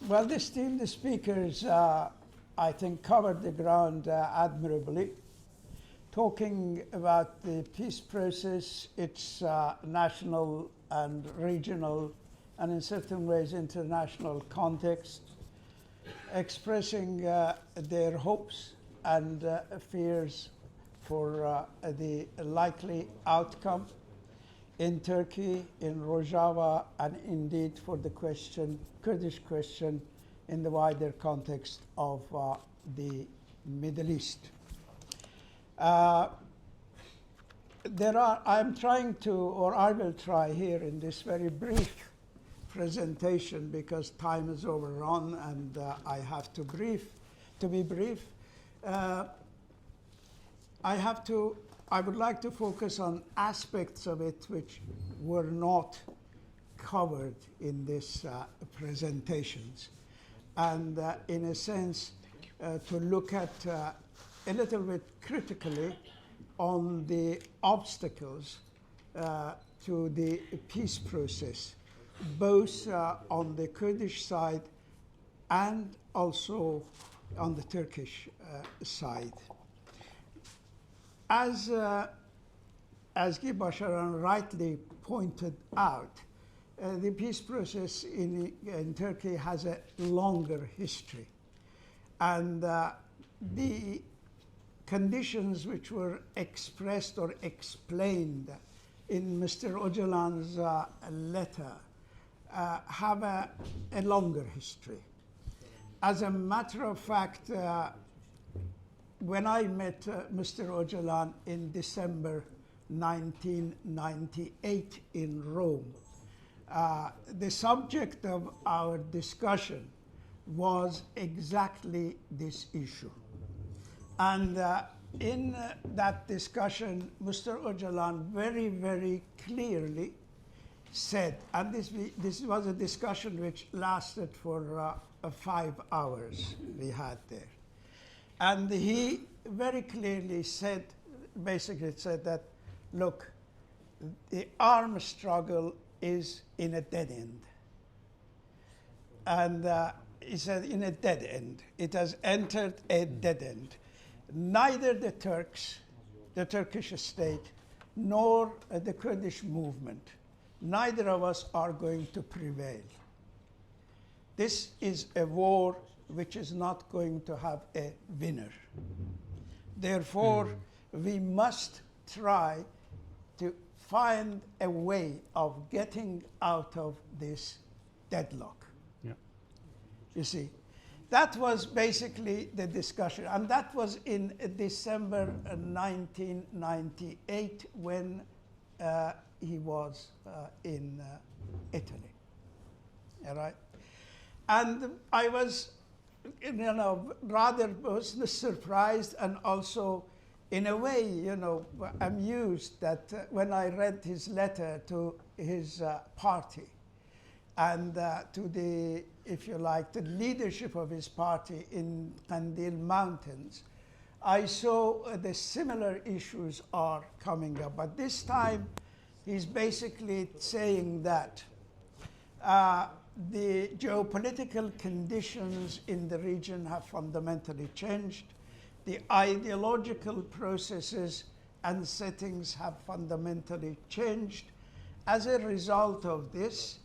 Well, the esteemed speakers, I think, covered the ground admirably, talking about the peace process, its national and regional, and in certain ways international context, expressing their hopes and fears for the likely outcome in Turkey, in Rojava, and indeed for the Kurdish question in the wider context of the Middle East. I'm trying to, or I will try here in this very brief presentation, because time is overrun and I have to be brief. I would like to focus on aspects of it which were not covered in this presentations, and in a sense to look at a little bit critically on the obstacles to the peace process, both on the Kurdish side and also on the Turkish side. As Guy Basharan rightly pointed out, the peace process in Turkey has a longer history. And the conditions which were expressed or explained in Mr. Öcalan's letter have a longer history. As a matter of fact, when I met Mr. Öcalan in December 1998 in Rome, the subject of our discussion was exactly this issue. And in that discussion, Mr. Öcalan very, very clearly said, and this was a discussion which lasted for 5 hours we had there. And he very clearly basically said that, look, the armed struggle is in a dead end. And he said, in a dead end. It has entered a dead end. Neither the Turks, the Turkish state, nor the Kurdish movement, neither of us are going to prevail. This is a war which is not going to have a winner. Therefore, we must try to find a way of getting out of this deadlock. Yeah. You see, that was basically the discussion. And that was in December 1998 when he was in Italy. All right? And I was rather was surprised and also, in a way, amused that when I read his letter to his party and to the, if you like, the leadership of his party in Kandil Mountains, I saw the similar issues are coming up. But this time, he's basically saying that the geopolitical conditions in the region have fundamentally changed. The ideological processes and settings have fundamentally changed. As a result of this,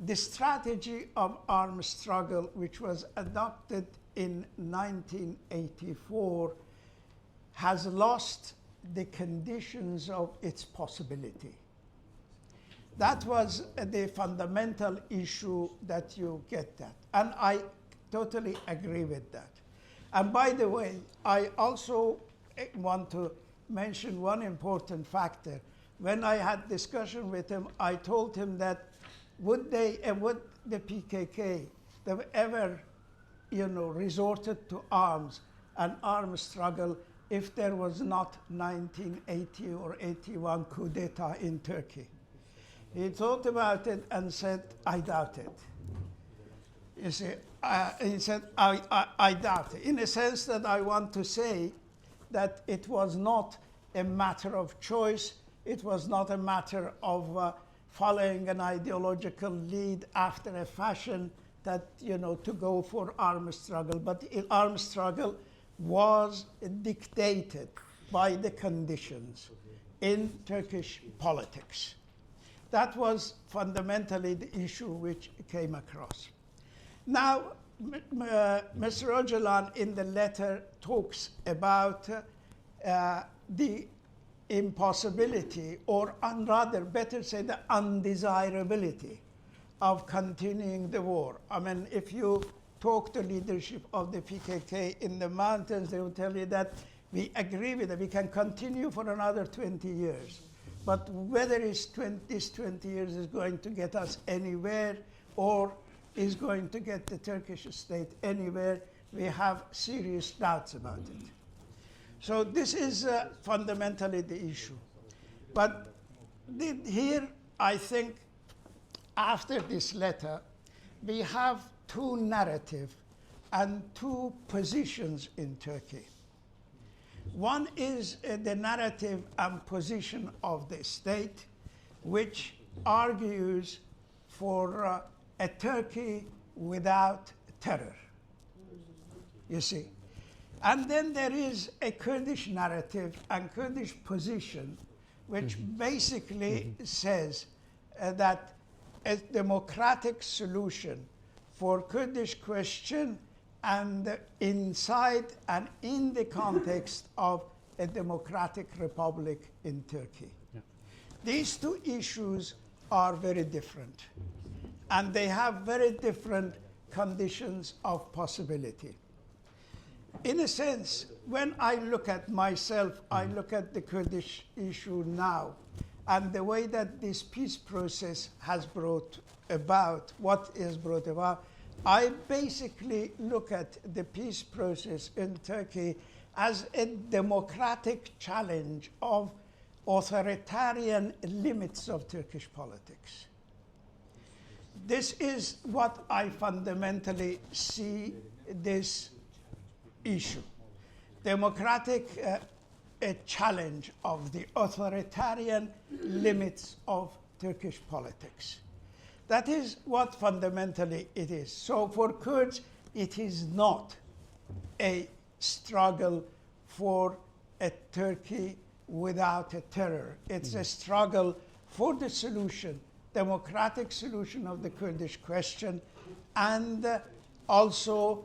the strategy of armed struggle, which was adopted in 1984, has lost the conditions of its possibility. That was the fundamental issue that you get that. And I totally agree with that. And by the way, I also want to mention one important factor. When I had discussion with him, I told him that would the PKK have ever, resorted to arms, an armed struggle, if there was not 1980 or 81 coup d'etat in Turkey? He thought about it and said, I doubt it. You see, he said, I doubt it. In a sense that I want to say that it was not a matter of choice. It was not a matter of following an ideological lead after a fashion wanted, to go for armed struggle, but armed struggle was dictated by the conditions in Turkish politics. That was fundamentally the issue which came across. Now, Mr. Öcalan in the letter talks about the impossibility, or rather better say the undesirability of continuing the war. I mean, if you talk to leadership of the PKK in the mountains, they will tell you that we agree with it. We can continue for another 20 years. But whether this 20 years is going to get us anywhere or is going to get the Turkish state anywhere, we have serious doubts about it. So this is fundamentally the issue. But here, I think, after this letter, we have two narratives and two positions in Turkey. One is the narrative and position of the state, which argues for a Turkey without terror, you see. And then there is a Kurdish narrative and Kurdish position, which basically says that a democratic solution for Kurdish question and inside and in the context of a democratic republic in Turkey. Yeah. These two issues are very different, and they have very different conditions of possibility. In a sense, when I look at myself, I look at the Kurdish issue now, and the way that this peace process has brought about, what is brought about, I basically look at the peace process in Turkey as a democratic challenge of authoritarian limits of Turkish politics. This is what I fundamentally see this issue. Democratic a challenge of the authoritarian limits of Turkish politics. That is what fundamentally it is. So for Kurds, it is not a struggle for a Turkey without a terror. It's a struggle for the solution, democratic solution of the Kurdish question, and also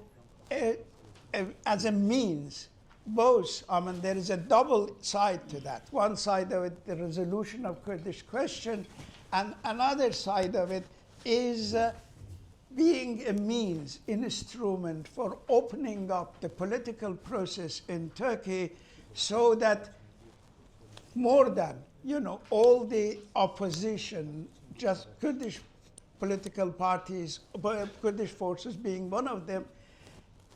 as a means, both, I mean, there is a double side to that. One side of it, the resolution of Kurdish question, and another side of it is being a means, an instrument for opening up the political process in Turkey so that more than, all the opposition, just Kurdish political parties, Kurdish forces being one of them,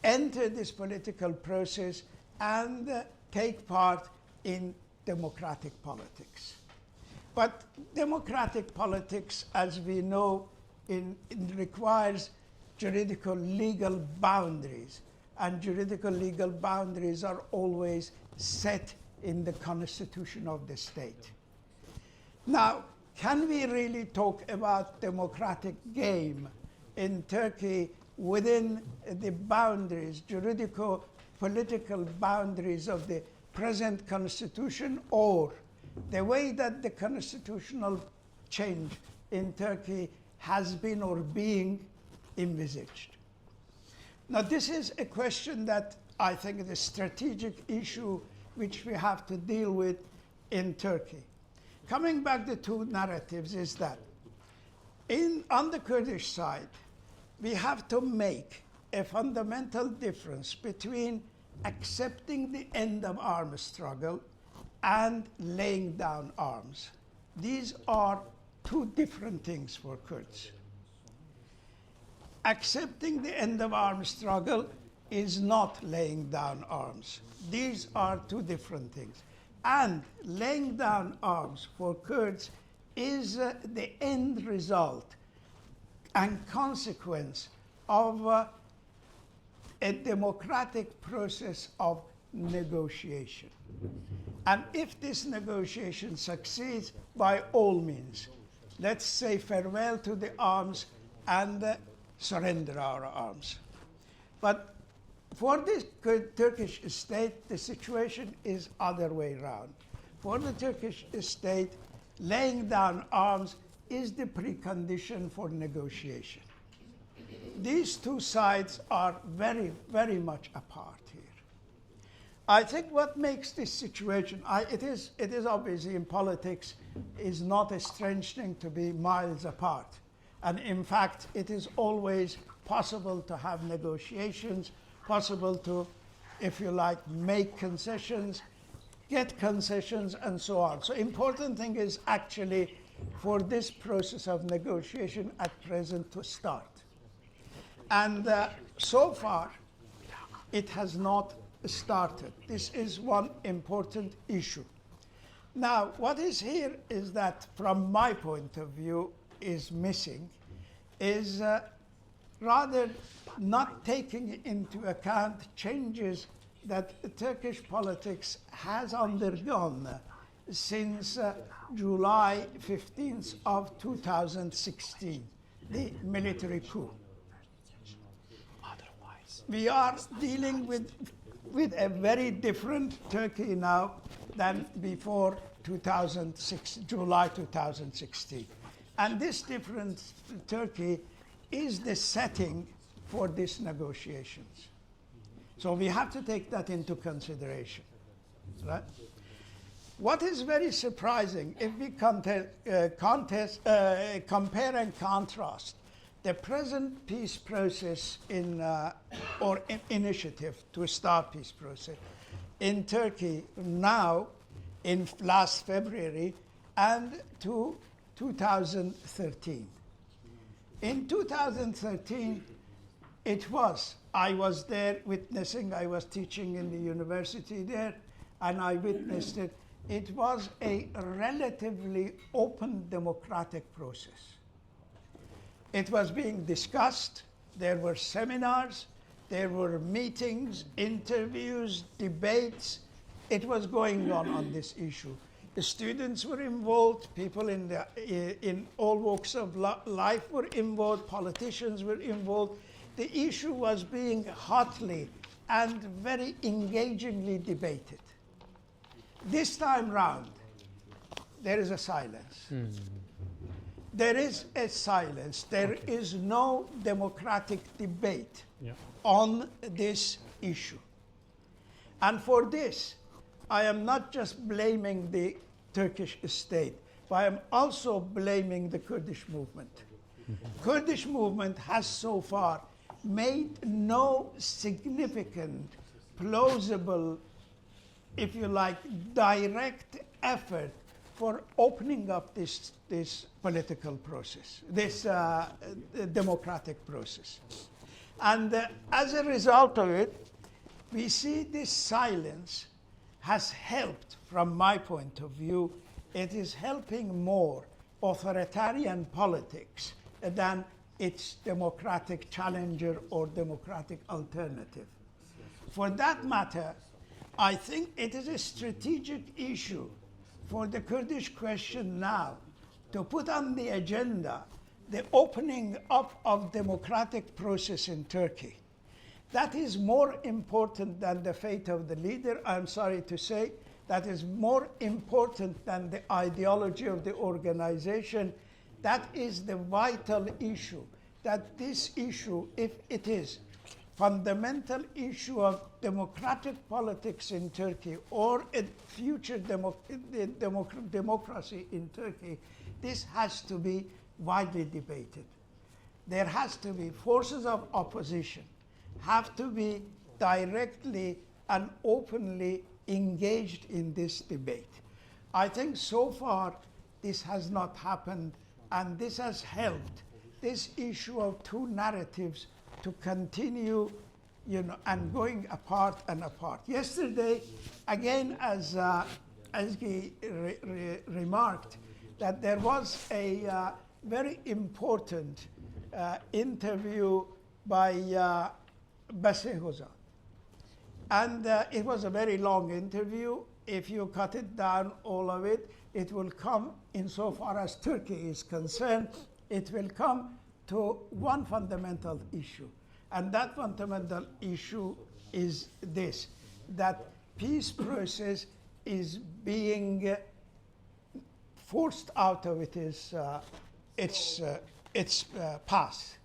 enter this political process and take part in democratic politics. But democratic politics, as we know, it requires juridical legal boundaries, and juridical legal boundaries are always set in the constitution of the state. Now, can we really talk about democratic game in Turkey within the boundaries, juridical political boundaries of the present constitution, or the way that the constitutional change in Turkey has been or being envisaged? Now, this is a question that I think is a strategic issue which we have to deal with in Turkey. Coming back to two narratives is that on the Kurdish side, we have to make a fundamental difference between accepting the end of armed struggle and laying down arms. These are two different things for Kurds. Accepting the end of armed struggle is not laying down arms. These are two different things. And laying down arms for Kurds is the end result and consequence of a democratic process of negotiation. And if this negotiation succeeds, by all means, let's say farewell to the arms and surrender our arms. But for this Turkish state, the situation is other way around. For the Turkish state, laying down arms is the precondition for negotiation. These two sides are very, very much apart here. I think what makes this situation, it is obviously in politics, is not a strange thing to be miles apart. And in fact, it is always possible to have negotiations, possible to, if you like, make concessions, get concessions, and so on. So important thing is actually for this process of negotiation at present to start. And so far, it has not started. This is one important issue. Now, what is here is that, from my point of view, is missing, is rather not taking into account changes that Turkish politics has undergone since July 15th of 2016, the military coup. We are dealing with a very different Turkey now than before July 2016. And this different Turkey is the setting for these negotiations. So we have to take that into consideration, right? What is very surprising, if we compare and contrast the present peace process or initiative to start peace process in Turkey now, in last February, and to 2013. In 2013, I was there witnessing, I was teaching in the university there, and I witnessed it. It was a relatively open democratic process. It was being discussed, there were seminars, there were meetings, interviews, debates. It was going on this issue. The students were involved, people in all walks of life were involved, politicians were involved. The issue was being hotly and very engagingly debated. This time round, there is a silence. There is a silence. There is no democratic debate on this issue. And for this, I am not just blaming the Turkish state, but I am also blaming the Kurdish movement. Kurdish movement has so far made no significant, plausible, if you like, direct effort for opening up this political process, this democratic process. And as a result of it, we see this silence has helped, from my point of view, it is helping more authoritarian politics than its democratic challenger or democratic alternative. For that matter, I think it is a strategic issue for the Kurdish question now to put on the agenda the opening up of democratic process in Turkey. That is more important than the fate of the leader, I'm sorry to say. That is more important than the ideology of the organization. That is the vital issue. That this issue, if it is fundamental issue of democratic politics in Turkey or a future democracy in Turkey, this has to be widely debated. There has to be forces of opposition, have to be directly and openly engaged in this debate. I think so far this has not happened, and this has helped this issue of two narratives to continue, and going apart and apart. Yesterday, again, as he remarked, that there was a very important interview by Abbas. And it was a very long interview. If you cut it down, all of it, it will come, insofar as Turkey is concerned, it will come to one fundamental issue. And that fundamental issue is this, that peace process is being forced out of its past.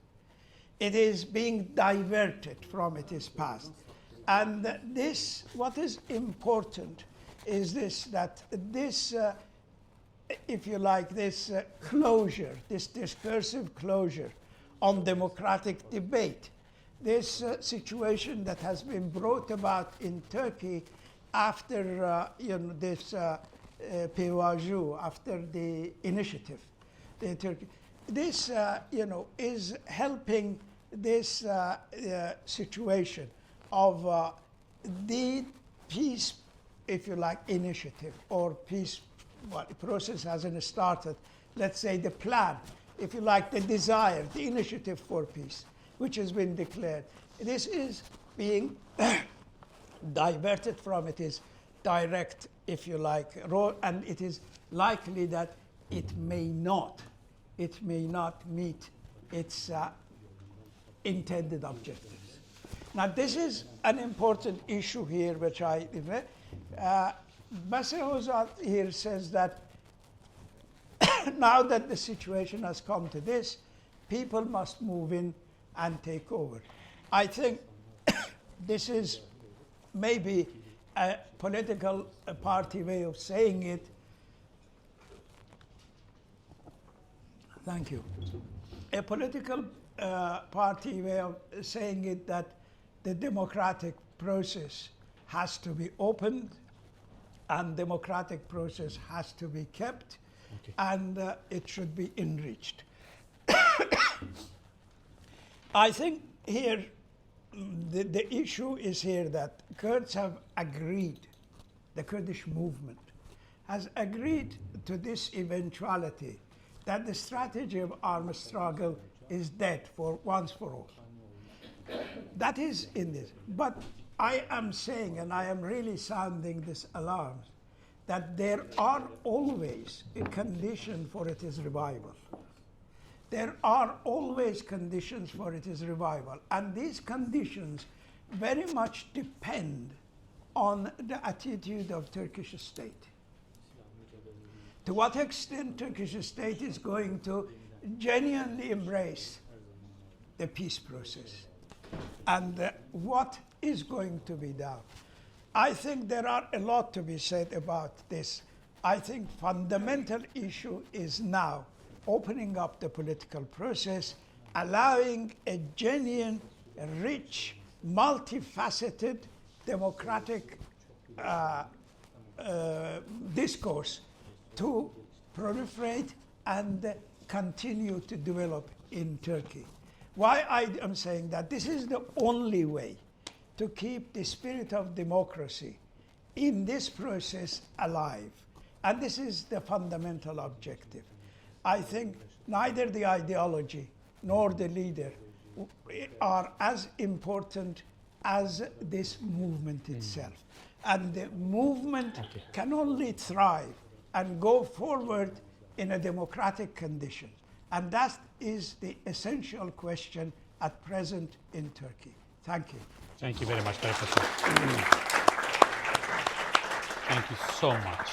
It is being diverted from its past. And this, what is important is this, that this, if you like, this closure, this discursive closure on democratic debate, this situation that has been brought about in Turkey after this PYJ, after the initiative, this is helping this situation of the peace, if you like, initiative or peace process hasn't started. Let's say the plan, if you like, the desire, the initiative for peace, which has been declared. This is being diverted from its direct, if you like, role, and it is likely that it may not meet its intended objectives. Now, this is an important issue here, which Basir here says that now that the situation has come to this, people must move in and take over. I think this is maybe a political party way of saying it. Thank you. A political party way of saying it, that the democratic process has to be opened and democratic process has to be kept, okay, and it should be enriched. I think here the issue is here that Kurds have agreed, the Kurdish movement has agreed to this eventuality, that the strategy of armed struggle is dead for once for all. That is in this. But I am saying, and I am really sounding this alarm, that there are always a condition for its revival. There are always conditions for its revival. And these conditions very much depend on the attitude of Turkish state. To what extent Turkish state is going to genuinely embrace the peace process, and what is going to be done. I think there are a lot to be said about this. I think fundamental issue is now opening up the political process, allowing a genuine, rich, multifaceted, democratic discourse to proliferate and continue to develop in Turkey. Why I am saying that? This is the only way to keep the spirit of democracy in this process alive. And this is the fundamental objective. I think neither the ideology nor the leader are as important as this movement itself. And the movement can only thrive and go forward in a democratic condition. And that is the essential question at present in Turkey. Thank you. Thank you very much, Professor. Thank you so much.